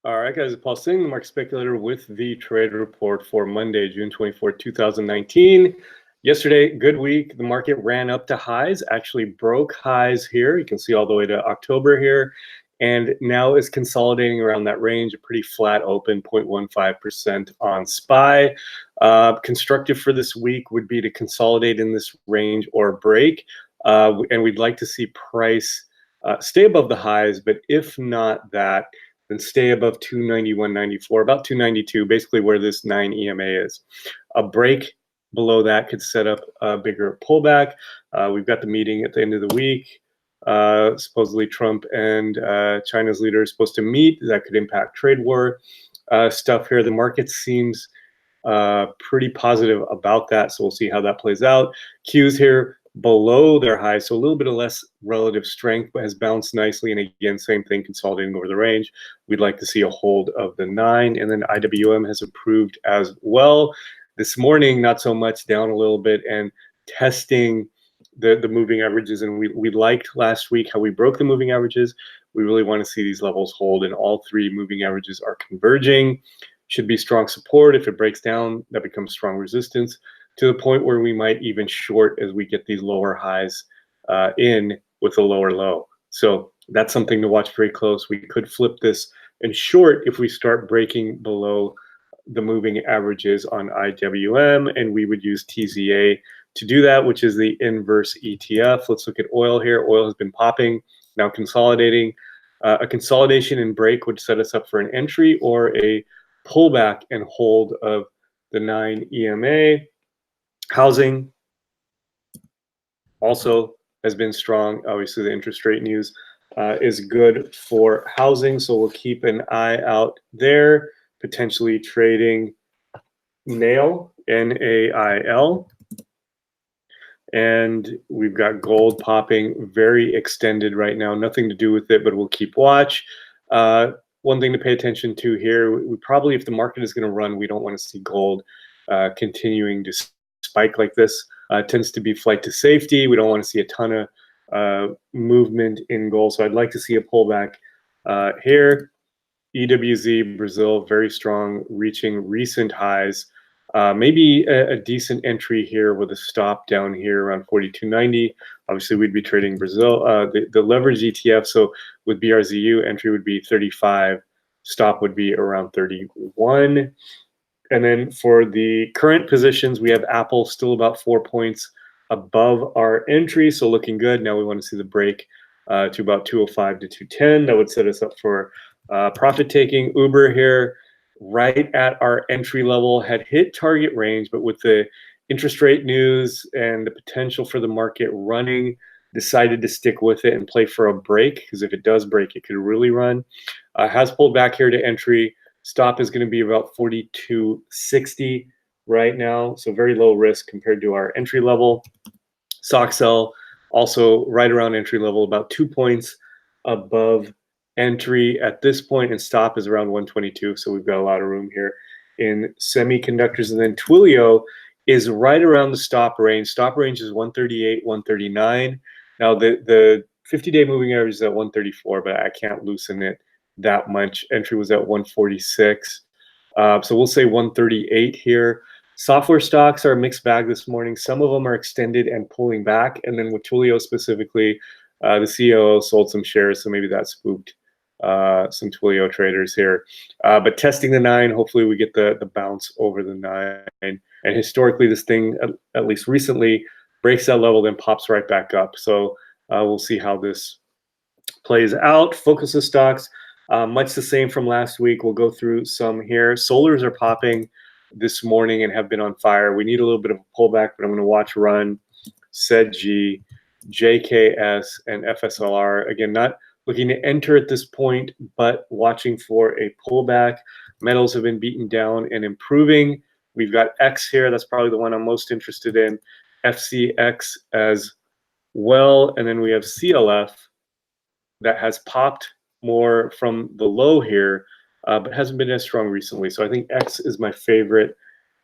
All right, guys, Paul Singh, the Market Speculator with the trade report for Monday, June 24th, 2019. Yesterday, good week. The market ran up to highs, actually broke highs here. You can see all the way to October here, and now is consolidating around that range, a pretty flat open, 0.15% on SPY. Constructive for this week would be to consolidate in this range or break, and we'd like to see price stay above the highs, but if not that, then stay above 291.94, about 292, basically where this 9 EMA is. A break below that could set up a bigger pullback. We've got the meeting at the end of the week. Supposedly Trump and China's leader are supposed to meet. That could impact trade war stuff here. The market seems pretty positive about that, so we'll see how that plays out. Qs here below their high, so a little bit of less relative strength, but has bounced nicely. And again, same thing, consolidating over the range. We'd like to see a hold of the 9, and then IWM has improved as well. This morning, not so much, down a little bit and testing the moving averages. And we liked last week how we broke the moving averages. We really want to see these levels hold, and all three moving averages are converging. Should be strong support. If it breaks down, that becomes strong resistance, to the point where we might even short as we get these lower highs in with a lower low. So that's something to watch very close. We could flip this and short if we start breaking below the moving averages on IWM, and we would use TZA to do that, which is the inverse ETF. Let's look at oil here. Oil has been popping, now consolidating. A consolidation and break would set us up for an entry or a pullback and hold of the 9 EMA. Housing also has been strong. Obviously, the interest rate news is good for housing, so we'll keep an eye out there, potentially trading NAIL, N-A-I-L. And we've got gold popping very extended right now. Nothing to do with it, but we'll keep watch. One thing to pay attention to here, we probably, if the market is going to run, we don't want to see gold continuing to spike like this. Tends to be flight to safety. We don't want to see a ton of movement in gold. So I'd like to see a pullback here. EWZ Brazil, very strong, reaching recent highs. Maybe a decent entry here with a stop down here around 42.90. Obviously, we'd be trading Brazil, the leverage ETF. So with BRZU, entry would be 35, stop would be around 31. And then for the current positions, we have Apple still about 4 points above our entry, so looking good. Now we want to see the break to about 205 to 210. That would set us up for profit taking. Uber here, right at our entry level, had hit target range, but with the interest rate news and the potential for the market running, decided to stick with it and play for a break, because if it does break, it could really run. Has pulled back here to entry. Stop is going to be about 42.60 right now, so very low risk compared to our entry level. Soxel also right around entry level, about 2 points above entry at this point, and stop is around 122, so we've got a lot of room here in semiconductors. And then Twilio is right around the stop range. Stop range is 138, 139. Now the 50-day moving average is at 134, but I can't loosen it that much. Entry was at 146. So we'll say 138 here. Software stocks are a mixed bag this morning. Some of them are extended and pulling back. And then with Twilio specifically, the CEO sold some shares, so maybe that spooked some Twilio traders here. But testing the 9, hopefully we get the bounce over the 9. And historically, this thing, at least recently, breaks that level, then pops right back up. So we'll see how this plays out. Focus stocks, much the same from last week. We'll go through some here. Solars are popping this morning and have been on fire. We need a little bit of a pullback, but I'm going to watch run, SEDG, JKS, and FSLR. Again, not looking to enter at this point, but watching for a pullback. Metals have been beaten down and improving. We've got X here. That's probably the one I'm most interested in. FCX as well. And then we have CLF that has popped more from the low here, but hasn't been as strong recently. So I think X is my favorite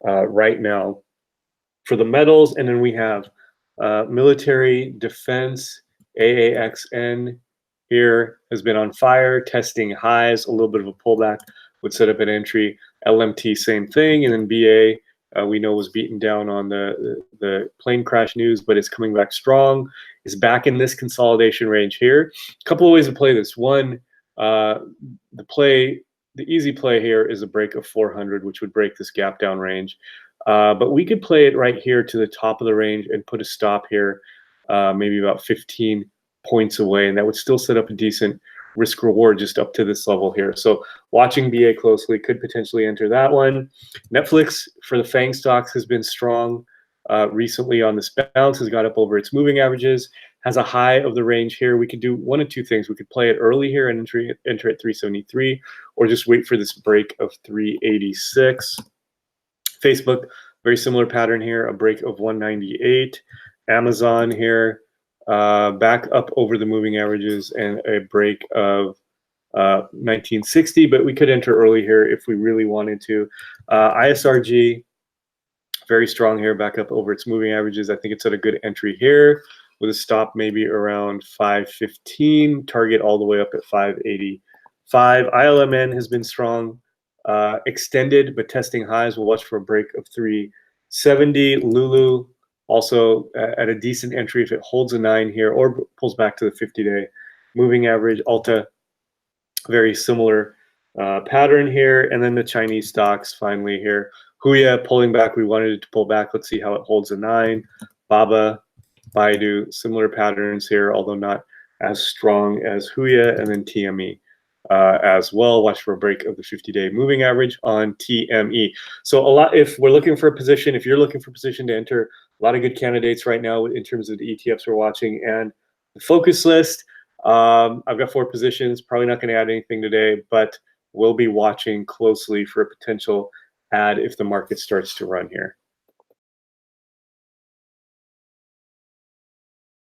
right now for the metals. And then we have military defense, AAXN here has been on fire, testing highs, a little bit of a pullback would set up an entry. LMT, same thing. And then BA, we know was beaten down on the plane crash news, but it's coming back strong. Is back in this consolidation range here. A couple of ways to play this. One, the easy play here is a break of 400, which would break this gap down range. But we could play it right here to the top of the range and put a stop here, maybe about 15 points away, and that would still set up a decent risk reward just up to this level here. So watching BA closely, could potentially enter that one. Netflix for the FANG stocks has been strong recently on this bounce, has got up over its moving averages, has a high of the range here. We could do one of two things. We could play it early here and enter at 373, or just wait for this break of 386. Facebook, very similar pattern here, a break of 198. Amazon here, back up over the moving averages and a break of 1960, but we could enter early here if we really wanted to. ISRG, very strong here, back up over its moving averages. I think it's at a good entry here with a stop maybe around 515, target all the way up at 585. ILMN has been strong, extended, but testing highs. We'll watch for a break of 370. Lulu, also at a decent entry if it holds a 9 here or pulls back to the 50-day moving average. Alta, very similar pattern here. And then the Chinese stocks finally here. Huya pulling back. We wanted it to pull back. Let's see how it holds a 9. Baba, Baidu, similar patterns here, although not as strong as Huya. And then TME as well. Watch for a break of the 50-day moving average on TME. So a lot, if we're looking for a position, if you're looking for a position to enter, a lot of good candidates right now in terms of the ETFs we're watching. And the focus list, I've got 4 positions, probably not going to add anything today, but we'll be watching closely for a potential add if the market starts to run here.